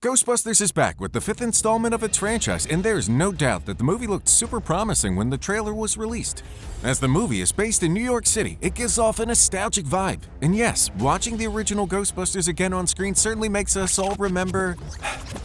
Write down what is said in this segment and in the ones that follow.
Ghostbusters is back with the fifth installment of its franchise, and there's no doubt that the movie looked super promising when the trailer was released. As the movie is based in New York City, it gives off a nostalgic vibe. And yes, watching the original Ghostbusters again on screen certainly makes us all remember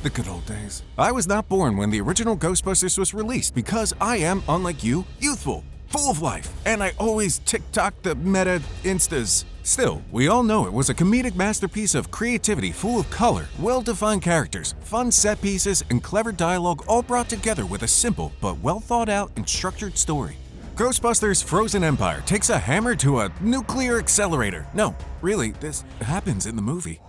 the good old days. I was not born when the original Ghostbusters was released because I am, unlike you, youthful, full of life, and I always TikTok the meta instas. Still, we all know it was a comedic masterpiece of creativity full of color, well-defined characters, fun set pieces, and clever dialogue all brought together with a simple but well-thought-out and structured story. Ghostbusters Frozen Empire takes a hammer to a nuclear accelerator. No, really, this happens in the movie.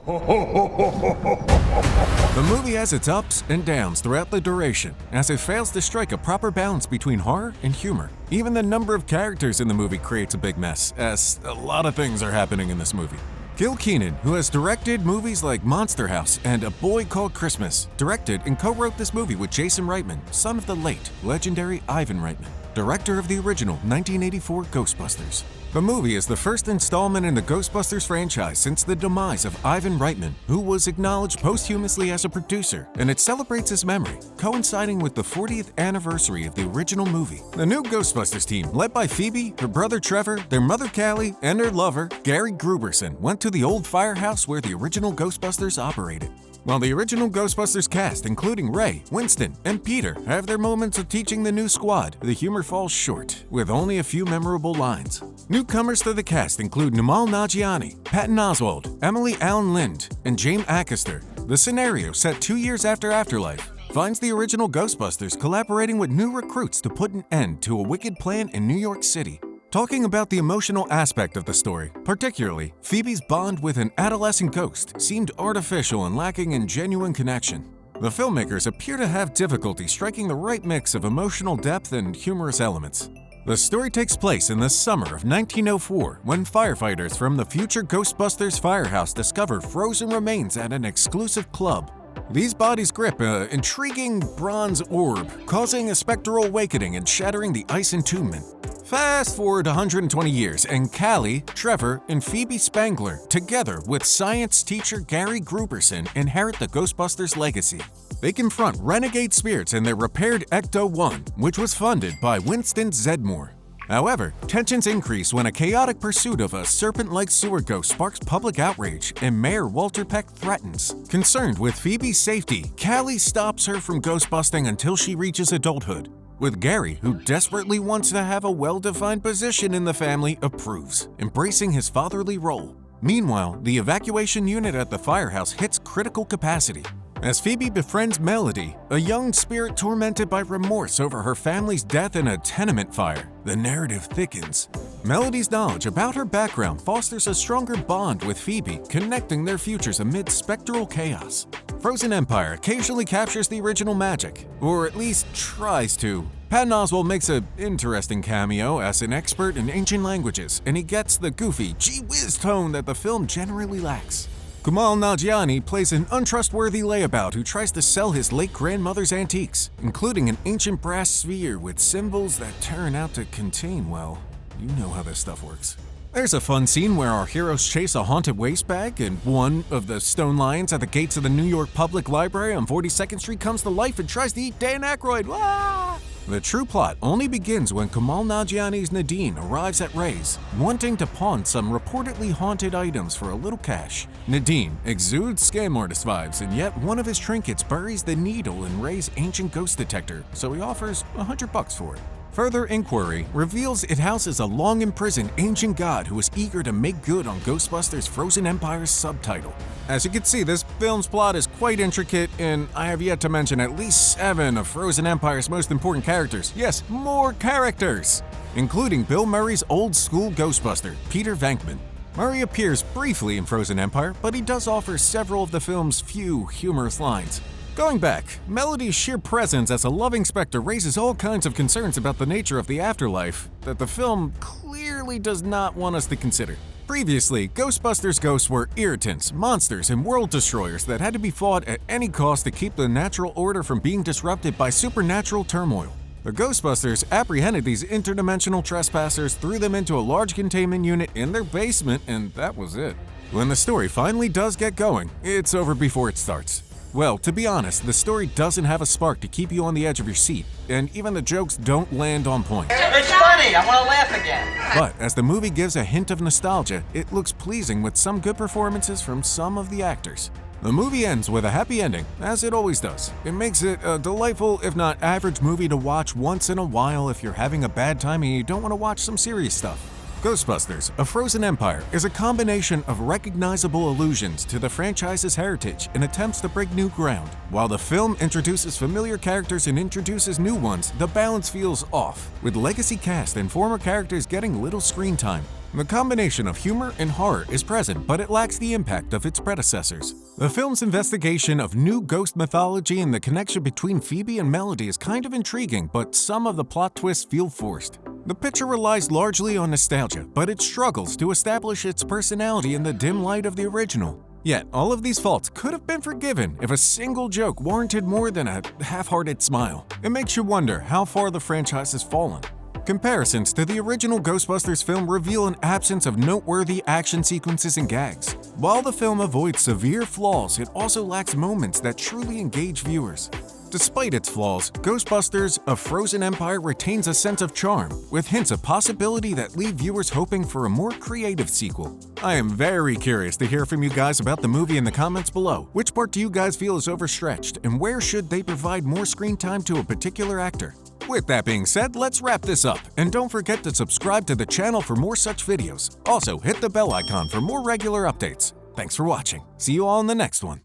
The movie has its ups and downs throughout the duration, as it fails to strike a proper balance between horror and humor. Even the number of characters in the movie creates a big mess, as a lot of things are happening in this movie. Gil Kenan, who has directed movies like Monster House and A Boy Called Christmas, directed and co-wrote this movie with Jason Reitman, son of the late, legendary Ivan Reitman, director of the original 1984 Ghostbusters. The movie is the first installment in the Ghostbusters franchise since the demise of Ivan Reitman, who was acknowledged posthumously as a producer, and it celebrates his memory, coinciding with the 40th anniversary of the original movie. The new Ghostbusters team, led by Phoebe, her brother Trevor, their mother Callie, and their lover, Gary Gruberson, went to the old firehouse where the original Ghostbusters operated. While the original Ghostbusters cast, including Ray, Winston, and Peter, have their moments of teaching the new squad, the humor falls short, with only a few memorable lines. Newcomers to the cast include Namal Nanjiani, Patton Oswalt, Emily Allen Lind, and James Acaster. The scenario, set 2 years after Afterlife, finds the original Ghostbusters collaborating with new recruits to put an end to a wicked plan in New York City. Talking about the emotional aspect of the story, particularly Phoebe's bond with an adolescent ghost seemed artificial and lacking in genuine connection. The filmmakers appear to have difficulty striking the right mix of emotional depth and humorous elements. The story takes place in the summer of 1904 when firefighters from the future Ghostbusters firehouse discover frozen remains at an exclusive club. These bodies grip an intriguing bronze orb, causing a spectral awakening and shattering the ice entombment. Fast forward 120 years, and Callie, Trevor, and Phoebe Spangler, together with science teacher Gary Gruberson, inherit the Ghostbusters legacy. They confront renegade spirits in their repaired Ecto-1, which was funded by Winston Zeddemore. However, tensions increase when a chaotic pursuit of a serpent-like sewer ghost sparks public outrage, and Mayor Walter Peck threatens. Concerned with Phoebe's safety, Callie stops her from ghostbusting until she reaches adulthood. With Gary, who desperately wants to have a well-defined position in the family, approves, embracing his fatherly role. Meanwhile, the evacuation unit at the firehouse hits critical capacity. As Phoebe befriends Melody, a young spirit tormented by remorse over her family's death in a tenement fire, the narrative thickens. Melody's knowledge about her background fosters a stronger bond with Phoebe, connecting their futures amid spectral chaos. Frozen Empire occasionally captures the original magic, or at least tries to. Patton Oswalt makes an interesting cameo as an expert in ancient languages, and he gets the goofy, gee-whiz tone that the film generally lacks. Kumail Nanjiani plays an untrustworthy layabout who tries to sell his late grandmother's antiques, including an ancient brass sphere with symbols that turn out to contain, well, you know how this stuff works. There's a fun scene where our heroes chase a haunted waste bag, and one of the stone lions at the gates of the New York Public Library on 42nd Street comes to life and tries to eat Dan Aykroyd. Wah! The true plot only begins when Kumail Nanjiani's Nadine arrives at Ray's, wanting to pawn some reportedly haunted items for a little cash. Nadine exudes scam artist vibes, and yet one of his trinkets buries the needle in Ray's ancient ghost detector, so he offers $100 for it. Further inquiry reveals it houses a long-imprisoned ancient god who is eager to make good on Ghostbusters Frozen Empire's subtitle. As you can see, this film's plot is quite intricate, and I have yet to mention at least 7 of Frozen Empire's most important characters. Yes, more characters! Including Bill Murray's old-school Ghostbuster, Peter Venkman. Murray appears briefly in Frozen Empire, but he does offer several of the film's few humorous lines. Going back, Melody's sheer presence as a loving specter raises all kinds of concerns about the nature of the afterlife that the film clearly does not want us to consider. Previously, Ghostbusters ghosts were irritants, monsters, and world destroyers that had to be fought at any cost to keep the natural order from being disrupted by supernatural turmoil. The Ghostbusters apprehended these interdimensional trespassers, threw them into a large containment unit in their basement, and that was it. When the story finally does get going, it's over before it starts. Well, to be honest, the story doesn't have a spark to keep you on the edge of your seat, and even the jokes don't land on point. It's funny, I want to laugh again. But as the movie gives a hint of nostalgia, it looks pleasing with some good performances from some of the actors. The movie ends with a happy ending, as it always does. It makes it a delightful, if not average movie to watch once in a while if you're having a bad time and you don't want to watch some serious stuff. Ghostbusters: A Frozen Empire is a combination of recognizable allusions to the franchise's heritage and attempts to break new ground. While the film introduces familiar characters and introduces new ones, the balance feels off, with legacy cast and former characters getting little screen time. The combination of humor and horror is present, but it lacks the impact of its predecessors. The film's investigation of new ghost mythology and the connection between Phoebe and Melody is kind of intriguing, but some of the plot twists feel forced. The picture relies largely on nostalgia, but it struggles to establish its personality in the dim light of the original. Yet, all of these faults could have been forgiven if a single joke warranted more than a half-hearted smile. It makes you wonder how far the franchise has fallen. Comparisons to the original Ghostbusters film reveal an absence of noteworthy action sequences and gags. While the film avoids severe flaws, it also lacks moments that truly engage viewers. Despite its flaws, Ghostbusters: A Frozen Empire retains a sense of charm, with hints of possibility that leave viewers hoping for a more creative sequel. I am very curious to hear from you guys about the movie in the comments below. Which part do you guys feel is overstretched, and where should they provide more screen time to a particular actor? With that being said, let's wrap this up, and don't forget to subscribe to the channel for more such videos. Also, hit the bell icon for more regular updates. Thanks for watching. See you all in the next one.